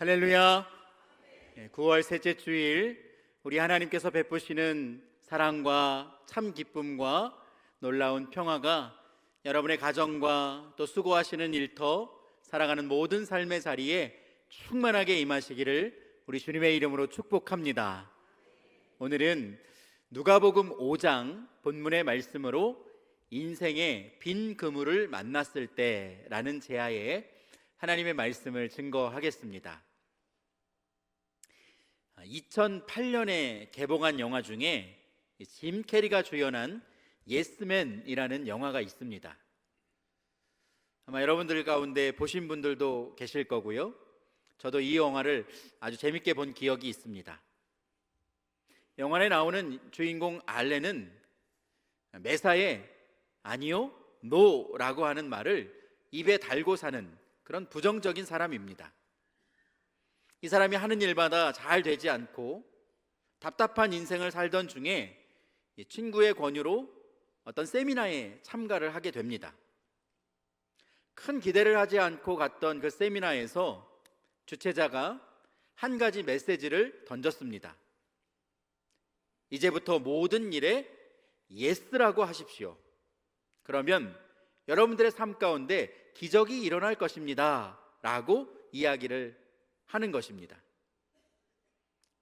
할렐루야. 9월 셋째 주일 우리 하나님께서 베푸시는 사랑과 참 기쁨과 놀라운 평화가 여러분의 가정과 또 수고하시는 일터 살아가는 모든 삶의 자리에 충만하게 임하시기를 우리 주님의 이름으로 축복합니다. 오늘은 누가복음 5장 본문의 말씀으로 인생의 빈 그물을 만났을 때라는 제하에 하나님의 말씀을 증거하겠습니다. 2008년에 개봉한 영화 중에 짐 캐리가 주연한 예스맨이라는 영화가 있습니다. 아마 여러분들 가운데 보신 분들도 계실 거고요. 저도 이 영화를 아주 재밌게 본 기억이 있습니다. 영화에 나오는 주인공 알렌은 매사에 아니요, 노라고 하는 말을 입에 달고 사는 그런 부정적인 사람입니다. 이 사람이 하는 일마다 잘 되지 않고 답답한 인생을 살던 중에 친구의 권유로 어떤 세미나에 참가를 하게 됩니다. 큰 기대를 하지 않고 갔던 그 세미나에서 주최자가 한 가지 메시지를 던졌습니다. 이제부터 모든 일에 예스라고 하십시오. 그러면 여러분들의 삶 가운데 기적이 일어날 것입니다 라고 이야기를 하는 것입니다.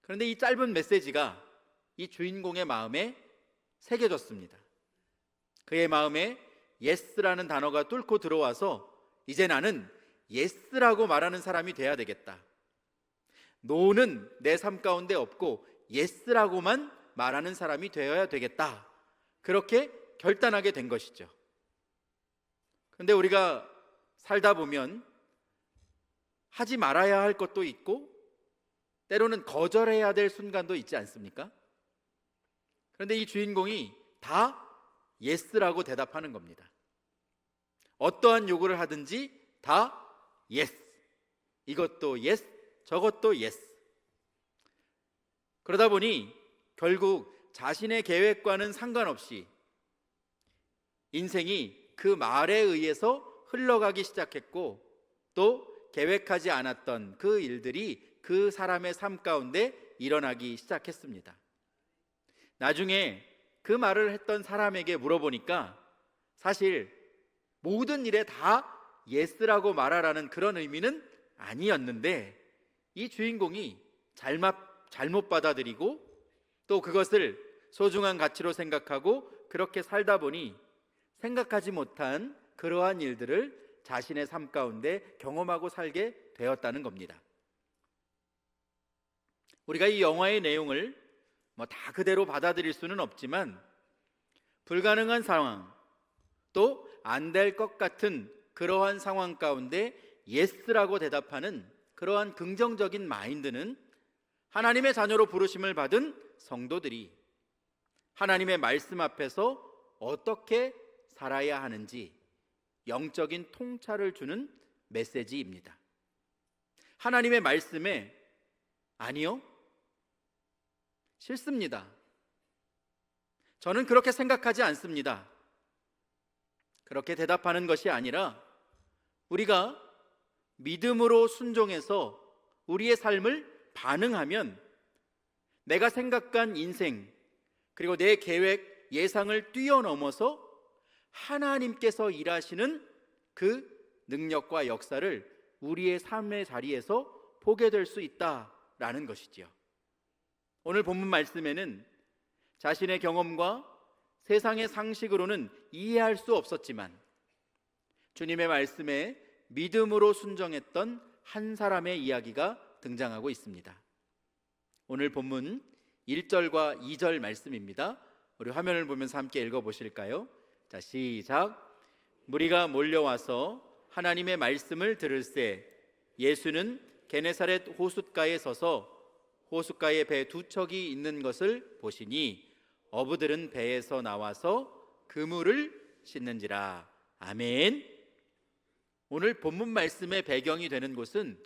그런데 이 짧은 메시지가 이 주인공의 마음에 새겨졌습니다. 그의 마음에 예스라는 단어가 뚫고 들어와서 이제 나는 예스라고 말하는 사람이 돼야 되겠다. 노는 내 삶 가운데 없고 예스라고만 말하는 사람이 되어야 되겠다. 그렇게 결단하게 된 것이죠. 그런데 우리가 살다 보면 하지 말아야 할 것도 있고 때로는 거절해야 될 순간도 있지 않습니까? 그런데 이 주인공이 다 예스라고 대답하는 겁니다. 어떠한 요구를 하든지 다 예스. 이것도 예스, 저것도 예스. 그러다 보니 결국 자신의 계획과는 상관없이 인생이 그 말에 의해서 흘러가기 시작했고 또 계획하지 않았던 그 일들이 그 사람의 삶 가운데 일어나기 시작했습니다. 나중에 그 말을 했던 사람에게 물어보니까 사실 모든 일에 다 예스라고 말하라는 그런 의미는 아니었는데 이 주인공이 잘못 받아들이고 또 그것을 소중한 가치로 생각하고 그렇게 살다 보니 생각하지 못한 그러한 일들을 자신의 삶 가운데 경험하고 살게 되었다는 겁니다. 우리가 이 영화의 내용을 다 그대로 받아들일 수는 없지만 불가능한 상황 또 안 될 것 같은 그러한 상황 가운데 예스라고 대답하는 그러한 긍정적인 마인드는 하나님의 자녀로 부르심을 받은 성도들이 하나님의 말씀 앞에서 어떻게 살아야 하는지 영적인 통찰을 주는 메시지입니다. 하나님의 말씀에 아니요, 싫습니다. 저는 그렇게 생각하지 않습니다. 그렇게 대답하는 것이 아니라 우리가 믿음으로 순종해서 우리의 삶을 반응하면 내가 생각한 인생 그리고 내 계획, 예상을 뛰어넘어서 하나님께서 일하시는 그 능력과 역사를 우리의 삶의 자리에서 보게 될 수 있다라는 것이지요. 오늘 본문 말씀에는 자신의 경험과 세상의 상식으로는 이해할 수 없었지만 주님의 말씀에 믿음으로 순종했던 한 사람의 이야기가 등장하고 있습니다. 오늘 본문 1절과 2절 말씀입니다. 우리 화면을 보면서 함께 읽어보실까요? 자, 시작. 무리가 몰려와서 하나님의 말씀을 들을새 예수는 게네사렛 호숫가에 서서 호숫가에 배 두 척이 있는 것을 보시니 어부들은 배에서 나와서 그물을 씻는지라. 아멘. 오늘 본문 말씀의 배경이 되는 곳은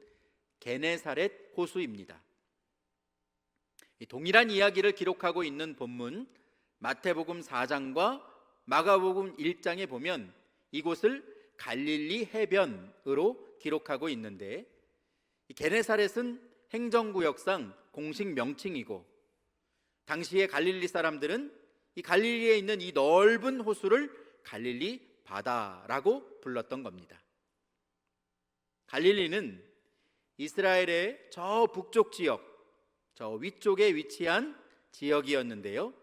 게네사렛 호수입니다. 동일한 이야기를 기록하고 있는 본문 마태복음 4장과 마가복음 1장에 보면 이곳을 갈릴리 해변으로 기록하고 있는데 이 게네사렛은 행정구역상 공식 명칭이고, 당시의 갈릴리 사람들은 이 갈릴리에 있는 이 넓은 호수를 갈릴리 바다라고 불렀던 겁니다. 갈릴리는 이스라엘의 저 북쪽 지역, 저 위쪽에 위치한 지역이었는데요,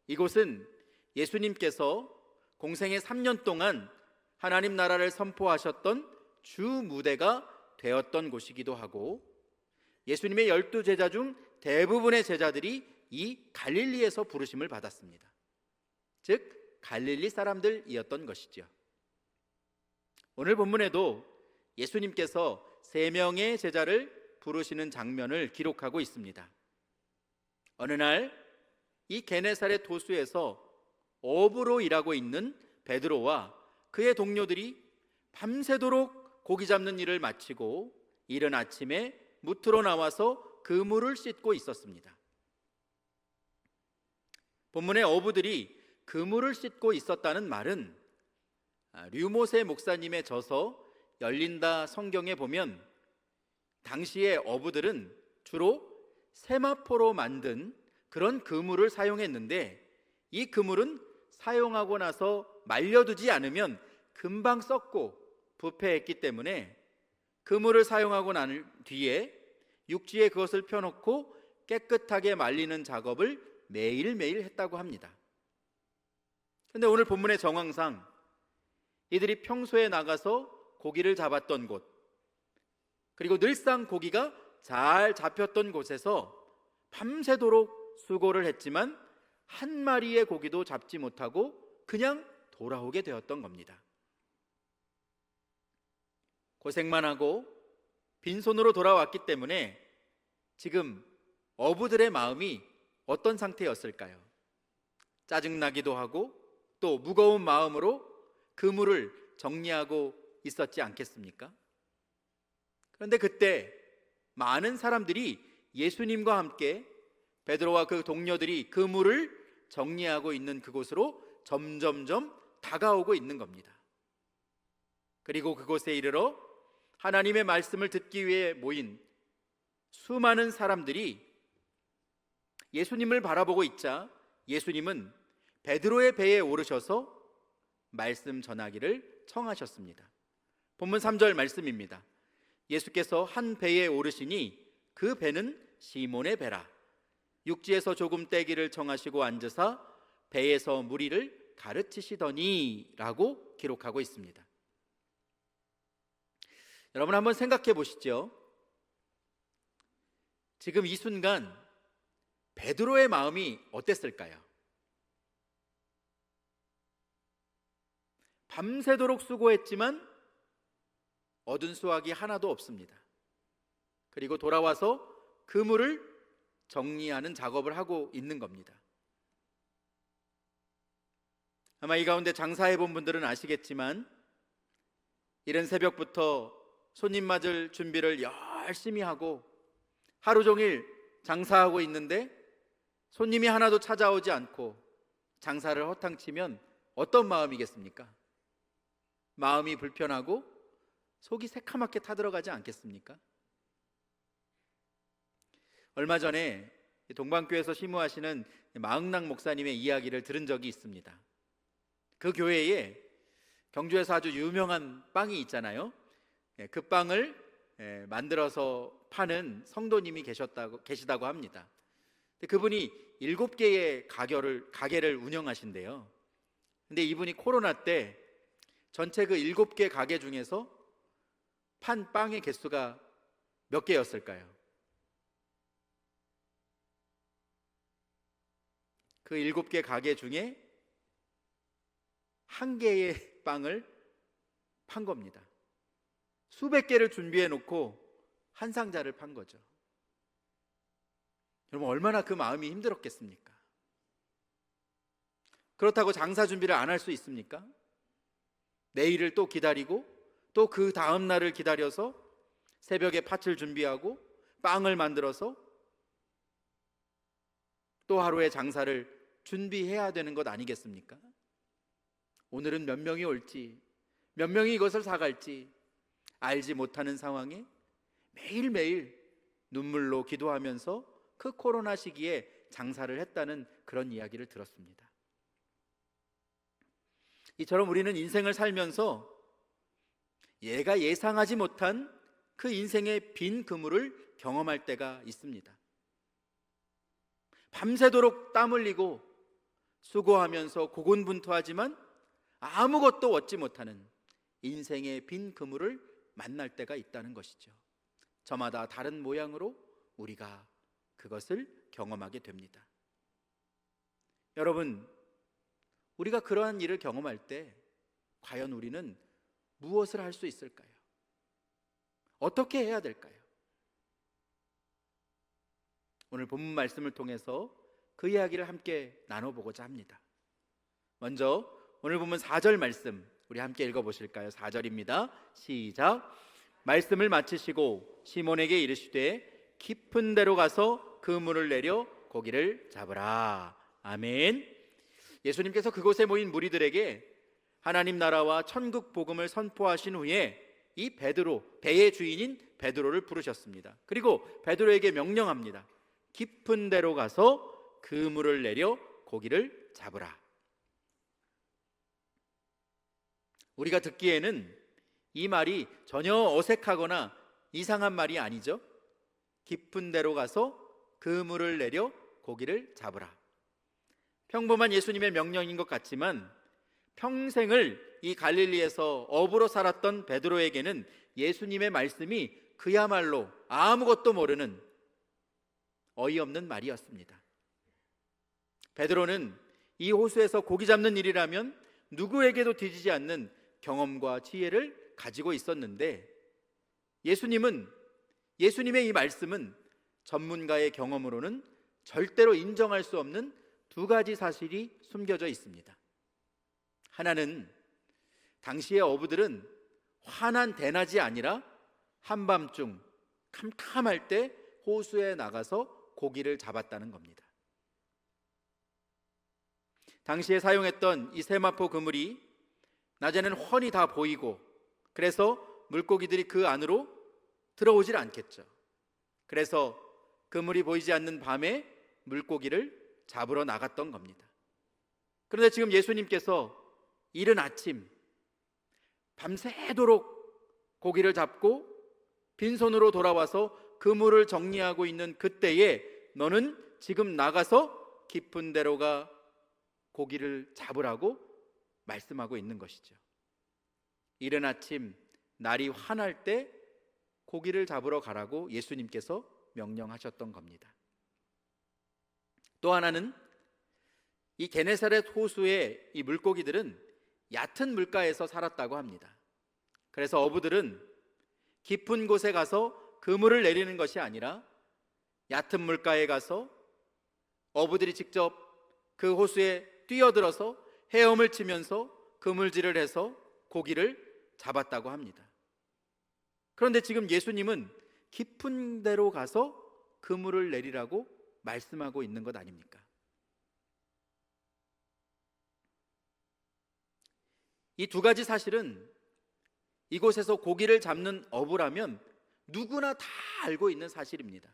이곳은 예수님께서 공생의 3년 동안 하나님 나라를 선포하셨던 주 무대가 되었던 곳이기도 하고, 예수님의 12제자 중 대부분의 제자들이 이 갈릴리에서 부르심을 받았습니다. 즉 갈릴리 사람들이었던 것이죠. 오늘 본문에도 예수님께서 3명의 제자를 부르시는 장면을 기록하고 있습니다. 어느 날 이 게네사렛 호수에서 어부로 일하고 있는 베드로와 그의 동료들이 밤새도록 고기 잡는 일을 마치고 이른 아침에 무트로 나와서 그물을 씻고 있었습니다. 본문의 어부들이 그물을 씻고 있었다는 말은 류모세 목사님의 저서 열린다 성경에 보면 당시의 어부들은 주로 세마포로 만든 그런 그물을 사용했는데, 이 그물은 사용하고 나서 말려두지 않으면 금방 썩고 부패했기 때문에 그물을 사용하고 난 뒤에 육지에 그것을 펴놓고 깨끗하게 말리는 작업을 매일매일 했다고 합니다. 그런데 오늘 본문의 정황상 이들이 평소에 나가서 고기를 잡았던 곳, 그리고 늘상 고기가 잘 잡혔던 곳에서 밤새도록 수고를 했지만 한 마리의 고기도 잡지 못하고 그냥 돌아오게 되었던 겁니다. 고생만 하고 빈손으로 돌아왔기 때문에 지금 어부들의 마음이 어떤 상태였을까요? 짜증나기도 하고 또 무거운 마음으로 그물을 정리하고 있었지 않겠습니까? 그런데 그때 많은 사람들이 예수님과 함께 베드로와 그 동료들이 그물을 정리하고 있는 그곳으로 점점점 다가오고 있는 겁니다. 그리고 그곳에 이르러 하나님의 말씀을 듣기 위해 모인 수많은 사람들이 예수님을 바라보고 있자 예수님은 베드로의 배에 오르셔서 말씀 전하기를 청하셨습니다. 본문 3절 말씀입니다. 예수께서 한 배에 오르시니 그 배는 시몬의 배라. 육지에서 조금 떼기를 청하시고 앉으사 배에서 무리를 가르치시더니 라고 기록하고 있습니다. 여러분 한번 생각해 보시죠. 지금 이 순간 베드로의 마음이 어땠을까요? 밤새도록 수고했지만 얻은 수확이 하나도 없습니다. 그리고 돌아와서 그물을 정리하는 작업을 하고 있는 겁니다. 아마 이 가운데 장사해 본 분들은 아시겠지만 이른 새벽부터 손님 맞을 준비를 열심히 하고 하루 종일 장사하고 있는데 손님이 하나도 찾아오지 않고 장사를 허탕치면 어떤 마음이겠습니까? 마음이 불편하고 속이 새카맣게 타들어가지 않겠습니까? 얼마 전에 동방교회에서 시무하시는 마흥락 목사님의 이야기를 들은 적이 있습니다. 그 교회에 경주에서 아주 유명한 빵이 있잖아요. 그 빵을 만들어서 파는 성도님이 계시다고 합니다. 그분이 7개의 가게를 운영하신대요. 근데 이분이 코로나 때 전체 그 7개 가게 중에서 판 빵의 개수가 몇 개였을까요? 그 7개 가게 중에 1개의 빵을 판 겁니다. 수백 개를 준비해 놓고 한 상자를 판 거죠. 여러분 얼마나 그 마음이 힘들었겠습니까? 그렇다고 장사 준비를 안 할 수 있습니까? 내일을 또 기다리고 또 그 다음 날을 기다려서 새벽에 팥을 준비하고 빵을 만들어서 또 하루의 장사를 준비해야 되는 것 아니겠습니까? 오늘은 몇 명이 올지, 몇 명이 이것을 사갈지 알지 못하는 상황에 매일매일 눈물로 기도하면서 그 코로나 시기에 장사를 했다는 그런 이야기를 들었습니다. 이처럼 우리는 인생을 살면서 얘가 예상하지 못한 그 인생의 빈 그물을 경험할 때가 있습니다. 밤새도록 땀 흘리고 수고하면서 고군분투하지만 아무것도 얻지 못하는 인생의 빈 그물을 만날 때가 있다는 것이죠. 저마다 다른 모양으로 우리가 그것을 경험하게 됩니다. 여러분, 우리가 그러한 일을 경험할 때 과연 우리는 무엇을 할 수 있을까요? 어떻게 해야 될까요? 오늘 본문 말씀을 통해서 그 이야기를 함께 나눠보고자 합니다. 먼저 오늘 본문 4절 말씀 우리 함께 읽어보실까요? 4절입니다. 시작. 말씀을 마치시고 시몬에게 이르시되 깊은 데로 가서 그물을 내려 고기를 잡으라. 아멘. 예수님께서 그곳에 모인 무리들에게 하나님 나라와 천국 복음을 선포하신 후에 이 베드로, 배의 주인인 베드로를 부르셨습니다. 그리고 베드로에게 명령합니다. 깊은 데로 가서 그물을 내려 고기를 잡으라. 우리가 듣기에는 이 말이 전혀 어색하거나 이상한 말이 아니죠. 깊은 데로 가서 그물을 내려 고기를 잡으라. 평범한 예수님의 명령인 것 같지만 평생을 이 갈릴리에서 어부로 살았던 베드로에게는 예수님의 말씀이 그야말로 아무것도 모르는 어이없는 말이었습니다. 베드로는 이 호수에서 고기 잡는 일이라면 누구에게도 뒤지지 않는 경험과 지혜를 가지고 있었는데 예수님의 이 말씀은 전문가의 경험으로는 절대로 인정할 수 없는 두 가지 사실이 숨겨져 있습니다. 하나는 당시의 어부들은 환한 대낮이 아니라 한밤중 캄캄할 때 호수에 나가서 고기를 잡았다는 겁니다. 당시에 사용했던 이 세마포 그물이 낮에는 훤히 다 보이고 그래서 물고기들이 그 안으로 들어오질 않겠죠. 그래서 그물이 보이지 않는 밤에 물고기를 잡으러 나갔던 겁니다. 그런데 지금 예수님께서 이른 아침 밤새도록 고기를 잡고 빈손으로 돌아와서 그물을 정리하고 있는 그때에 너는 지금 나가서 깊은 데로가 고기를 잡으라고 말씀하고 있는 것이죠. 이른 아침 날이 환할 때 고기를 잡으러 가라고 예수님께서 명령하셨던 겁니다. 또 하나는 이 게네사렛 호수의 이 물고기들은 얕은 물가에서 살았다고 합니다. 그래서 어부들은 깊은 곳에 가서 그물을 내리는 것이 아니라 얕은 물가에 가서 어부들이 직접 그 호수에 뛰어들어서 헤엄을 치면서 그물질을 해서 고기를 잡았다고 합니다. 그런데 지금 예수님은 깊은 데로 가서 그물을 내리라고 말씀하고 있는 것 아닙니까? 이 두 가지 사실은 이곳에서 고기를 잡는 어부라면 누구나 다 알고 있는 사실입니다.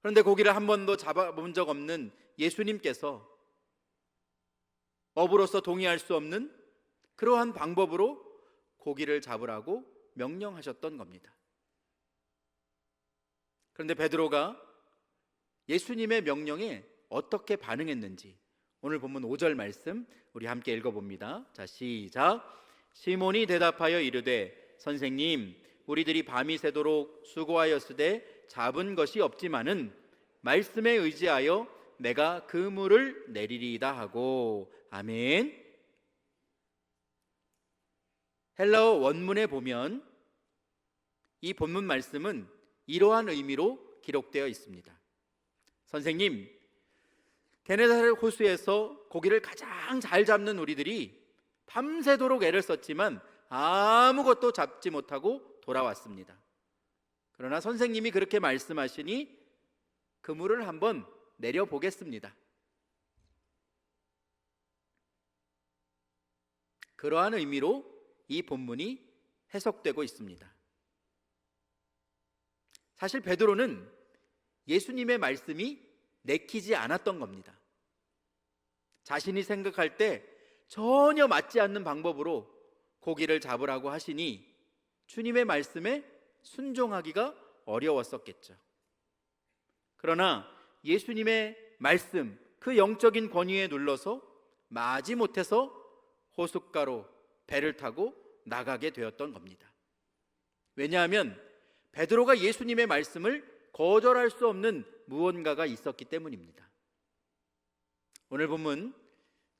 그런데 고기를 한 번도 잡아본 적 없는 예수님께서 어부로서 동의할 수 없는 그러한 방법으로 고기를 잡으라고 명령하셨던 겁니다. 그런데 베드로가 예수님의 명령에 어떻게 반응했는지 오늘 본문 5절 말씀 우리 함께 읽어봅니다. 자, 시작. 시몬이 대답하여 이르되 선생님, 우리들이 밤이 새도록 수고하였으되 잡은 것이 없지만은 말씀에 의지하여 내가 그물을 내리리이다 하고. 아멘. 헬라어 원문에 보면 이 본문 말씀은 이러한 의미로 기록되어 있습니다. 선생님, 게네사렛 호수에서 고기를 가장 잘 잡는 우리들이 밤새도록 애를 썼지만 아무것도 잡지 못하고 돌아왔습니다. 그러나 선생님이 그렇게 말씀하시니 그물을 한번 내려보겠습니다. 그러한 의미로 이 본문이 해석되고 있습니다. 사실 베드로는 예수님의 말씀이 내키지 않았던 겁니다. 자신이 생각할 때 전혀 맞지 않는 방법으로 고기를 잡으라고 하시니 주님의 말씀에 순종하기가 어려웠었겠죠. 그러나 예수님의 말씀, 그 영적인 권위에 눌러서 마지못해서 호숫가로 배를 타고 나가게 되었던 겁니다. 왜냐하면 베드로가 예수님의 말씀을 거절할 수 없는 무언가가 있었기 때문입니다. 오늘 본문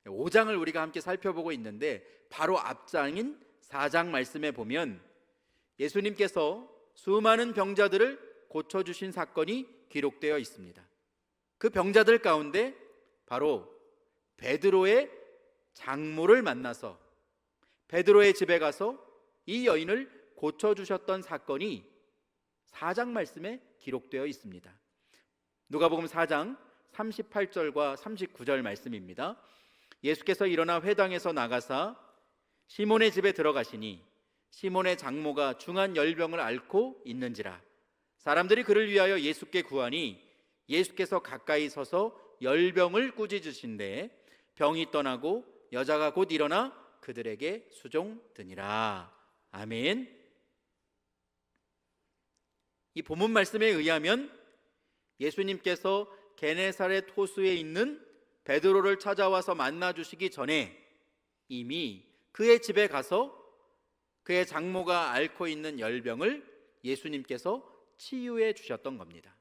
5장을 우리가 함께 살펴보고 있는데 바로 앞장인 4장 말씀에 보면 예수님께서 수많은 병자들을 고쳐주신 사건이 기록되어 있습니다. 그 병자들 가운데 바로 베드로의 장모를 만나서 베드로의 집에 가서 이 여인을 고쳐주셨던 사건이 4장 말씀에 기록되어 있습니다. 누가복음 4장 38절과 39절 말씀입니다. 예수께서 일어나 회당에서 나가사 시몬의 집에 들어가시니 시몬의 장모가 중한 열병을 앓고 있는지라 사람들이 그를 위하여 예수께 구하니 예수께서 가까이 서서 열병을 꾸짖으신데 병이 떠나고 여자가 곧 일어나 그들에게 수종드니라. 아멘. 이 본문 말씀에 의하면 예수님께서 게네사렛 호수에 있는 베드로를 찾아와서 만나주시기 전에 이미 그의 집에 가서 그의 장모가 앓고 있는 열병을 예수님께서 치유해 주셨던 겁니다.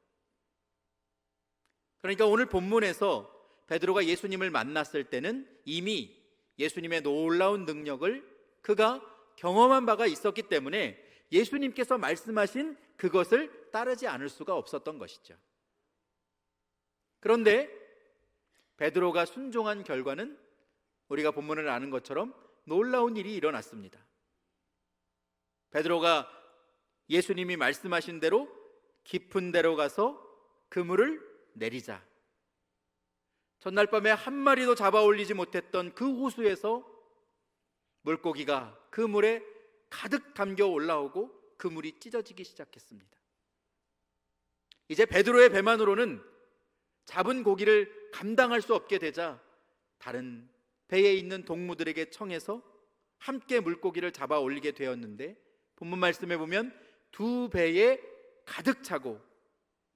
그러니까 오늘 본문에서 베드로가 예수님을 만났을 때는 이미 예수님의 놀라운 능력을 그가 경험한 바가 있었기 때문에 예수님께서 말씀하신 그것을 따르지 않을 수가 없었던 것이죠. 그런데 베드로가 순종한 결과는 우리가 본문을 아는 것처럼 놀라운 일이 일어났습니다. 베드로가 예수님이 말씀하신 대로 깊은 데로 가서 그물을 내리자 전날 밤에 한 마리도 잡아 올리지 못했던 그 호수에서 물고기가 그 물에 가득 담겨 올라오고 그 물이 찢어지기 시작했습니다. 이제 베드로의 배만으로는 잡은 고기를 감당할 수 없게 되자 다른 배에 있는 동무들에게 청해서 함께 물고기를 잡아 올리게 되었는데 본문 말씀에 보면 두 배에 가득 차고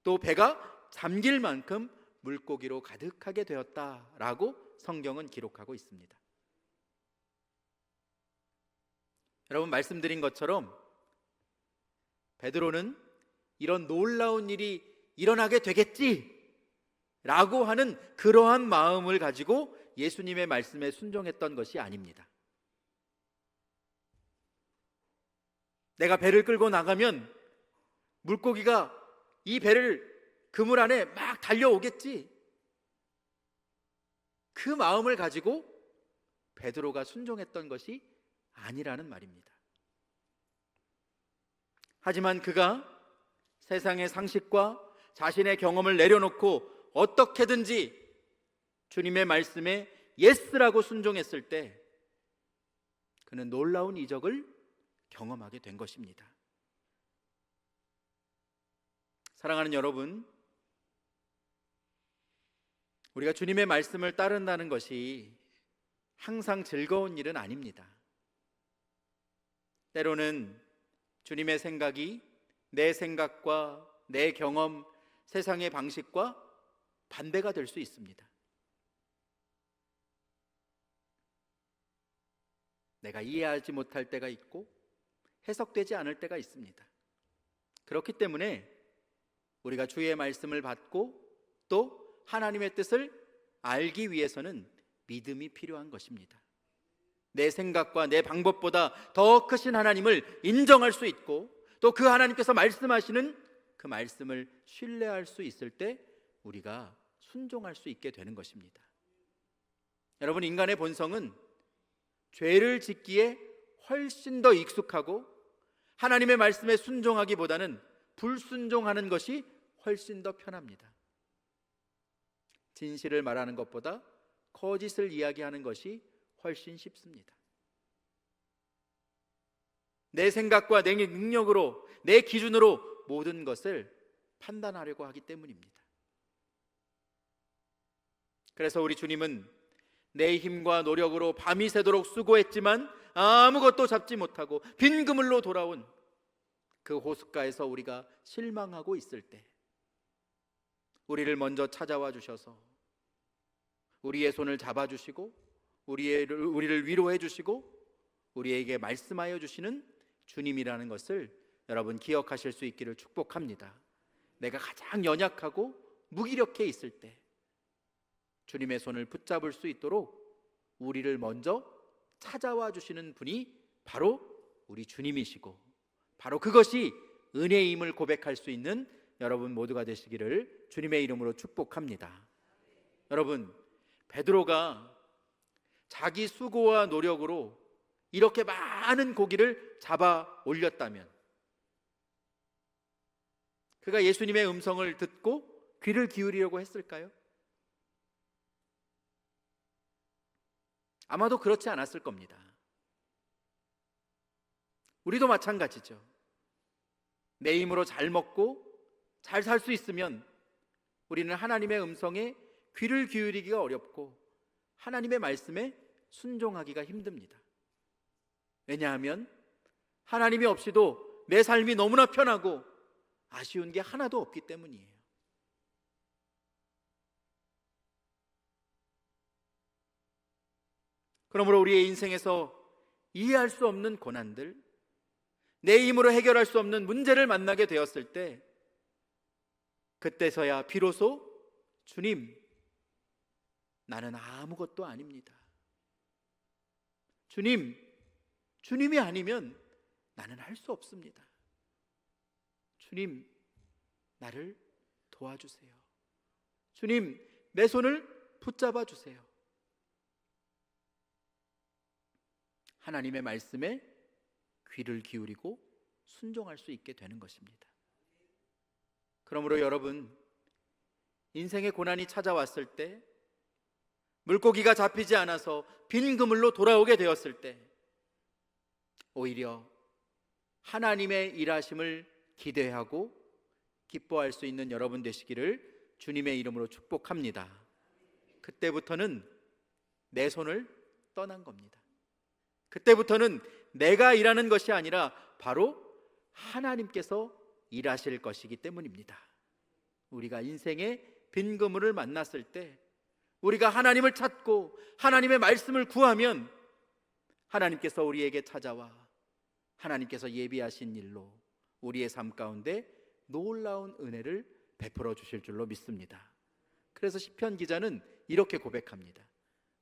또 배가 잠길 만큼 물고기로 가득하게 되었다라고 성경은 기록하고 있습니다. 여러분, 말씀드린 것처럼 베드로는 이런 놀라운 일이 일어나게 되겠지라고 하는 그러한 마음을 가지고 예수님의 말씀에 순종했던 것이 아닙니다. 내가 배를 끌고 나가면 물고기가 이 배를 그물 안에 막 달려오겠지, 그 마음을 가지고 베드로가 순종했던 것이 아니라는 말입니다. 하지만 그가 세상의 상식과 자신의 경험을 내려놓고 어떻게든지 주님의 말씀에 예스라고 순종했을 때 그는 놀라운 이적을 경험하게 된 것입니다. 사랑하는 여러분, 우리가 주님의 말씀을 따른다는 것이 항상 즐거운 일은 아닙니다. 때로는 주님의 생각이 내 생각과 내 경험, 세상의 방식과 반대가 될 수 있습니다. 내가 이해하지 못할 때가 있고 해석되지 않을 때가 있습니다. 그렇기 때문에 우리가 주의 말씀을 받고 또 하나님의 뜻을 알기 위해서는 믿음이 필요한 것입니다. 내 생각과 내 방법보다 더 크신 하나님을 인정할 수 있고 또 그 하나님께서 말씀하시는 그 말씀을 신뢰할 수 있을 때 우리가 순종할 수 있게 되는 것입니다. 여러분, 인간의 본성은 죄를 짓기에 훨씬 더 익숙하고 하나님의 말씀에 순종하기보다는 불순종하는 것이 훨씬 더 편합니다. 진실을 말하는 것보다 거짓을 이야기하는 것이 훨씬 쉽습니다. 내 생각과 내 능력으로, 내 기준으로 모든 것을 판단하려고 하기 때문입니다. 그래서 우리 주님은 내 힘과 노력으로 밤이 새도록 수고했지만 아무것도 잡지 못하고 빈 그물로 돌아온 그 호숫가에서 우리가 실망하고 있을 때 우리를 먼저 찾아와 주셔서 우리의 손을 잡아주시고 우리를 위로해 주시고 우리에게 말씀하여 주시는 주님이라는 것을 여러분 기억하실 수 있기를 축복합니다. 내가 가장 연약하고 무기력해 있을 때 주님의 손을 붙잡을 수 있도록 우리를 먼저 찾아와 주시는 분이 바로 우리 주님이시고, 바로 그것이 은혜임을 고백할 수 있는 여러분 모두가 되시기를 주님의 이름으로 축복합니다. 여러분, 베드로가 자기 수고와 노력으로 이렇게 많은 고기를 잡아 올렸다면, 그가 예수님의 음성을 듣고 귀를 기울이려고 했을까요? 아마도 그렇지 않았을 겁니다. 우리도 마찬가지죠. 내 힘으로 잘 먹고 잘 살 수 있으면 우리는 하나님의 음성에 귀를 기울이기가 어렵고 하나님의 말씀에 순종하기가 힘듭니다. 왜냐하면 하나님이 없이도 내 삶이 너무나 편하고 아쉬운 게 하나도 없기 때문이에요. 그러므로 우리의 인생에서 이해할 수 없는 고난들, 내 힘으로 해결할 수 없는 문제를 만나게 되었을 때, 그때서야 비로소 주님, 나는 아무것도 아닙니다. 주님이 아니면 나는 할 수 없습니다. 주님, 나를 도와주세요. 주님, 내 손을 붙잡아 주세요. 하나님의 말씀에 귀를 기울이고 순종할 수 있게 되는 것입니다. 그러므로 여러분, 인생의 고난이 찾아왔을 때, 물고기가 잡히지 않아서 빈 그물로 돌아오게 되었을 때, 오히려 하나님의 일하심을 기대하고 기뻐할 수 있는 여러분 되시기를 주님의 이름으로 축복합니다. 그때부터는 내 손을 떠난 겁니다. 그때부터는 내가 일하는 것이 아니라 바로 하나님께서 일하실 것이기 때문입니다. 우리가 인생의 빈 그물을 만났을 때 우리가 하나님을 찾고 하나님의 말씀을 구하면 하나님께서 우리에게 찾아와 하나님께서 예비하신 일로 우리의 삶 가운데 놀라운 은혜를 베풀어 주실 줄로 믿습니다. 그래서 시편 기자는 이렇게 고백합니다.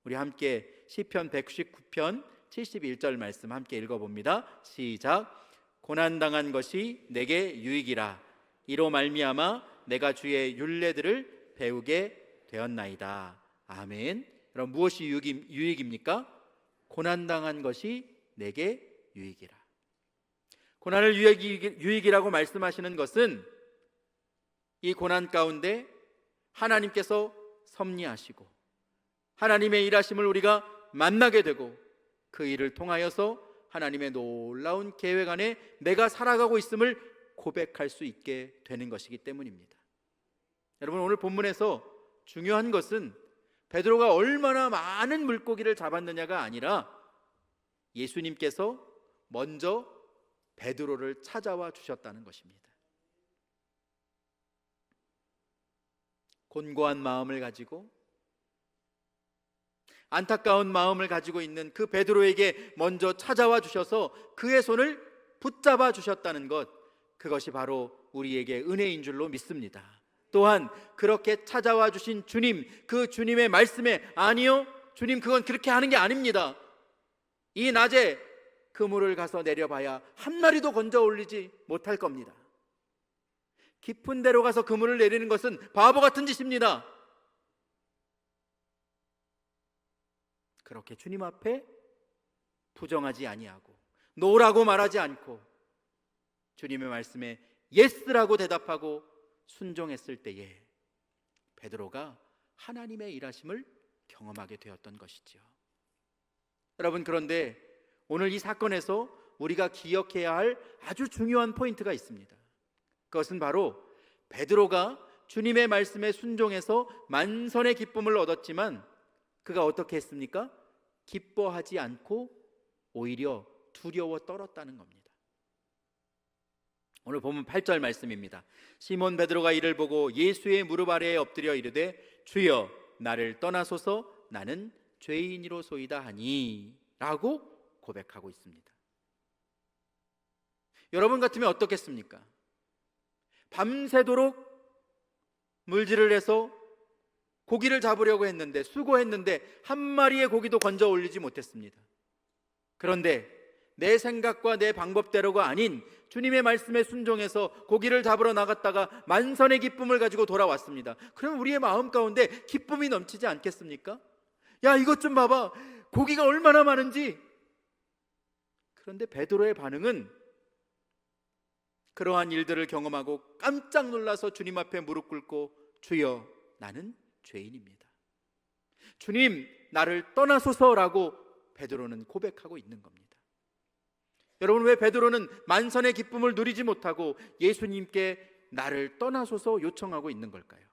우리 함께 시편 119편 71절 말씀 함께 읽어봅니다. 시작. 고난당한 것이 내게 유익이라. 이로 말미암아 내가 주의 율례들을 배우게 되었나이다. 아멘. 그럼 무엇이 유익입니까? 고난당한 것이 내게 유익이라. 고난을 유익이라고 말씀하시는 것은 이 고난 가운데 하나님께서 섭리하시고 하나님의 일하심을 우리가 만나게 되고 그 일을 통하여서 하나님의 놀라운 계획 안에 내가 살아가고 있음을 고백할 수 있게 되는 것이기 때문입니다. 여러분, 오늘 본문에서 중요한 것은 베드로가 얼마나 많은 물고기를 잡았느냐가 아니라 예수님께서 먼저 베드로를 찾아와 주셨다는 것입니다. 곤고한 마음을 가지고 안타까운 마음을 가지고 있는 그 베드로에게 먼저 찾아와 주셔서 그의 손을 붙잡아 주셨다는 것, 그것이 바로 우리에게 은혜인 줄로 믿습니다. 또한 그렇게 찾아와 주신 주님, 그 주님의 말씀에 아니요, 주님 그건 그렇게 하는 게 아닙니다. 이 낮에 그물을 가서 내려봐야 한 마리도 건져 올리지 못할 겁니다. 깊은 데로 가서 그물을 내리는 것은 바보 같은 짓입니다. 그렇게 주님 앞에 부정하지 아니하고 노라고 말하지 않고 주님의 말씀에 예스라고 대답하고 순종했을 때에 베드로가 하나님의 일하심을 경험하게 되었던 것이죠. 여러분, 그런데 오늘 이 사건에서 우리가 기억해야 할 아주 중요한 포인트가 있습니다. 그것은 바로 베드로가 주님의 말씀에 순종해서 만선의 기쁨을 얻었지만 그가 어떻게 했습니까? 기뻐하지 않고 오히려 두려워 떨었다는 겁니다. 오늘 보면 8절 말씀입니다. 시몬 베드로가 이를 보고 예수의 무릎 아래에 엎드려 이르되 주여 나를 떠나소서 나는 죄인이로소이다 하니 라고 고백하고 있습니다. 여러분 같으면 어떻겠습니까? 밤새도록 물질을 해서 고기를 잡으려고 했는데, 수고했는데 한 마리의 고기도 건져 올리지 못했습니다. 그런데 내 생각과 내 방법대로가 아닌 주님의 말씀에 순종해서 고기를 잡으러 나갔다가 만선의 기쁨을 가지고 돌아왔습니다. 그럼 우리의 마음 가운데 기쁨이 넘치지 않겠습니까? 야, 이것 좀 봐봐, 고기가 얼마나 많은지. 그런데 베드로의 반응은 그러한 일들을 경험하고 깜짝 놀라서 주님 앞에 무릎 꿇고 주여 나는 죄인입니다, 주님 나를 떠나소서라고 베드로는 고백하고 있는 겁니다. 여러분, 왜 베드로는 만선의 기쁨을 누리지 못하고 예수님께 나를 떠나소서 요청하고 있는 걸까요?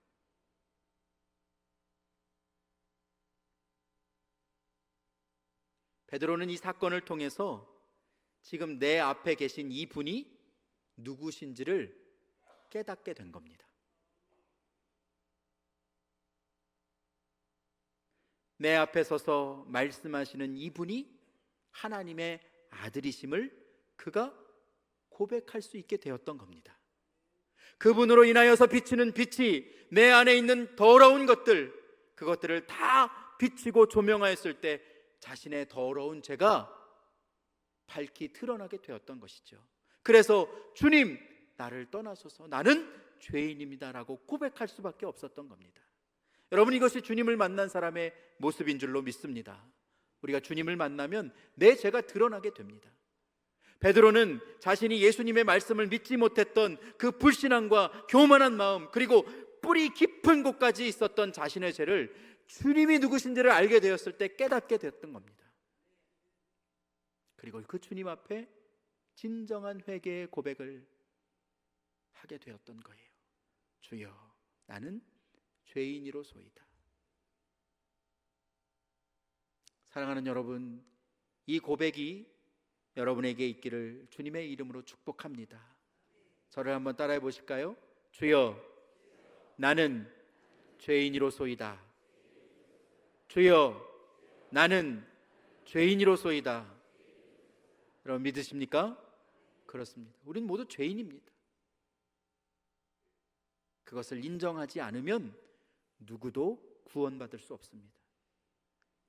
베드로는 이 사건을 통해서 지금 내 앞에 계신 이 분이 누구신지를 깨닫게 된 겁니다. 내 앞에 서서 말씀하시는 이분이 하나님의 아들이심을 그가 고백할 수 있게 되었던 겁니다. 그분으로 인하여서 비치는 빛이 내 안에 있는 더러운 것들, 그것들을 다 비치고 조명하였을 때 자신의 더러운 죄가 밝히 드러나게 되었던 것이죠. 그래서 주님 나를 떠나소서 나는 죄인입니다라고 고백할 수밖에 없었던 겁니다. 여러분, 이것이 주님을 만난 사람의 모습인 줄로 믿습니다. 우리가 주님을 만나면 내 죄가 드러나게 됩니다. 베드로는 자신이 예수님의 말씀을 믿지 못했던 그 불신앙과 교만한 마음, 그리고 뿌리 깊은 곳까지 있었던 자신의 죄를 주님이 누구신지를 알게 되었을 때 깨닫게 되었던 겁니다. 그리고 그 주님 앞에 진정한 회개의 고백을 하게 되었던 거예요. 주여 나는 죄인이로소이다. 사랑하는 여러분, 이 고백이 여러분에게 있기를 주님의 이름으로 축복합니다. 저를 한번 따라해 보실까요? 주여 나는 죄인이로소이다. 주여 나는 죄인이로소이다. 여러분 믿으십니까? 그렇습니다. 우리는 모두 죄인입니다. 그것을 인정하지 않으면 누구도 구원받을 수 없습니다.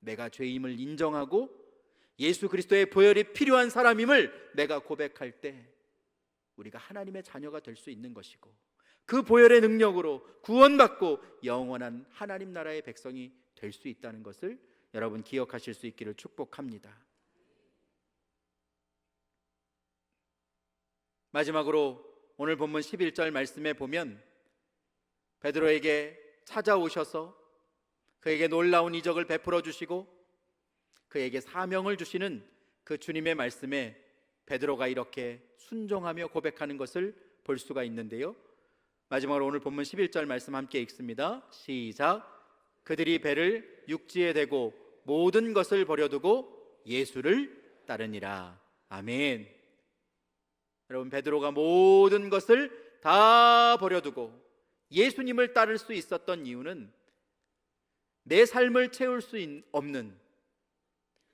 내가 죄임을 인정하고 예수 그리스도의 보혈이 필요한 사람임을 내가 고백할 때 우리가 하나님의 자녀가 될 수 있는 것이고, 그 보혈의 능력으로 구원받고 영원한 하나님 나라의 백성이 될 수 있다는 것을 여러분 기억하실 수 있기를 축복합니다. 마지막으로 오늘 본문 11절 말씀에 보면 베드로에게 찾아오셔서 그에게 놀라운 이적을 베풀어 주시고 그에게 사명을 주시는 그 주님의 말씀에 베드로가 이렇게 순종하며 고백하는 것을 볼 수가 있는데요, 마지막으로 오늘 본문 11절 말씀 함께 읽습니다. 시작. 그들이 배를 육지에 대고 모든 것을 버려두고 예수를 따르니라. 아멘. 여러분, 베드로가 모든 것을 다 버려두고 예수님을 따를 수 있었던 이유는 내 삶을 채울 수 없는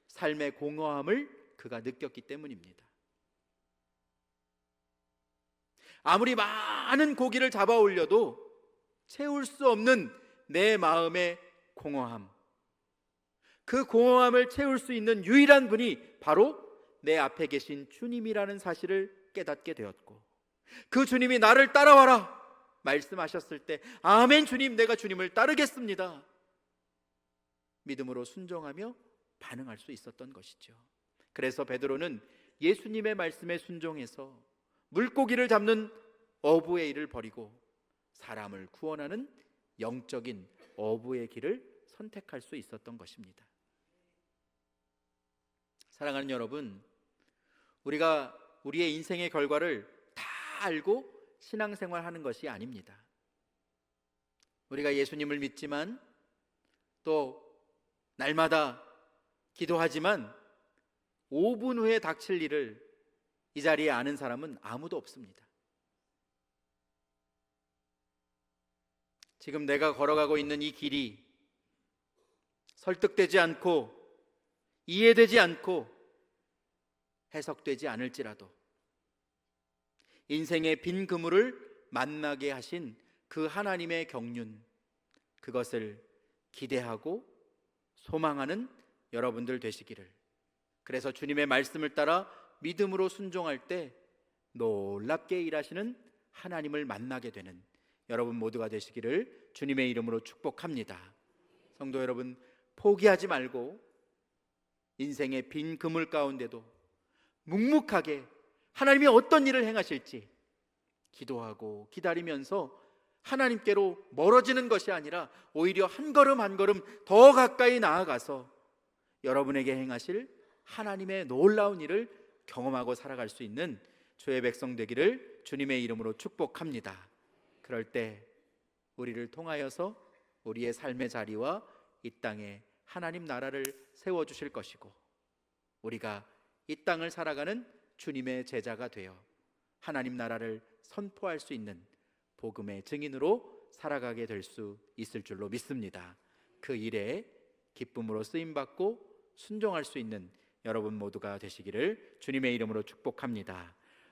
삶의 공허함을 그가 느꼈기 때문입니다. 아무리 많은 고기를 잡아 올려도 채울 수 없는 내 마음의 공허함, 그 공허함을 채울 수 있는 유일한 분이 바로 내 앞에 계신 주님이라는 사실을 깨닫게 되었고, 그 주님이 나를 따라와라 말씀하셨을 때 아멘 주님, 내가 주님을 따르겠습니다 믿음으로 순종하며 반응할 수 있었던 것이죠. 그래서 베드로는 예수님의 말씀에 순종해서 물고기를 잡는 어부의 일을 버리고 사람을 구원하는 영적인 어부의 길을 선택할 수 있었던 것입니다. 사랑하는 여러분, 우리가 우리의 인생의 결과를 다 알고 신앙생활 하는 것이 아닙니다. 우리가 예수님을 믿지만 또 날마다 기도하지만 5분 후에 닥칠 일을 이 자리에 아는 사람은 아무도 없습니다. 지금 내가 걸어가고 있는 이 길이 설득되지 않고 이해되지 않고 해석되지 않을지라도 인생의 빈 그물을 만나게 하신 그 하나님의 경륜, 그것을 기대하고 소망하는 여러분들 되시기를, 그래서 주님의 말씀을 따라 믿음으로 순종할 때 놀랍게 일하시는 하나님을 만나게 되는 여러분 모두가 되시기를 주님의 이름으로 축복합니다. 성도 여러분, 포기하지 말고 인생의 빈 그물 가운데도 묵묵하게 하나님이 어떤 일을 행하실지 기도하고 기다리면서 하나님께로 멀어지는 것이 아니라 오히려 한 걸음 한 걸음 더 가까이 나아가서 여러분에게 행하실 하나님의 놀라운 일을 경험하고 살아갈 수 있는 주의 백성 되기를 주님의 이름으로 축복합니다. 그럴 때 우리를 통하여서 우리의 삶의 자리와 이 땅에 하나님 나라를 세워주실 것이고, 우리가 이 땅을 살아가는 주님의 제자가 되어 하나님 나라를 선포할 수 있는 복음의 증인으로 살아가게 될 수 있을 줄로 믿습니다. 그 일에 기쁨으로 쓰임받고 순종할 수 있는 여러분 모두가 되시기를 주님의 이름으로 축복합니다.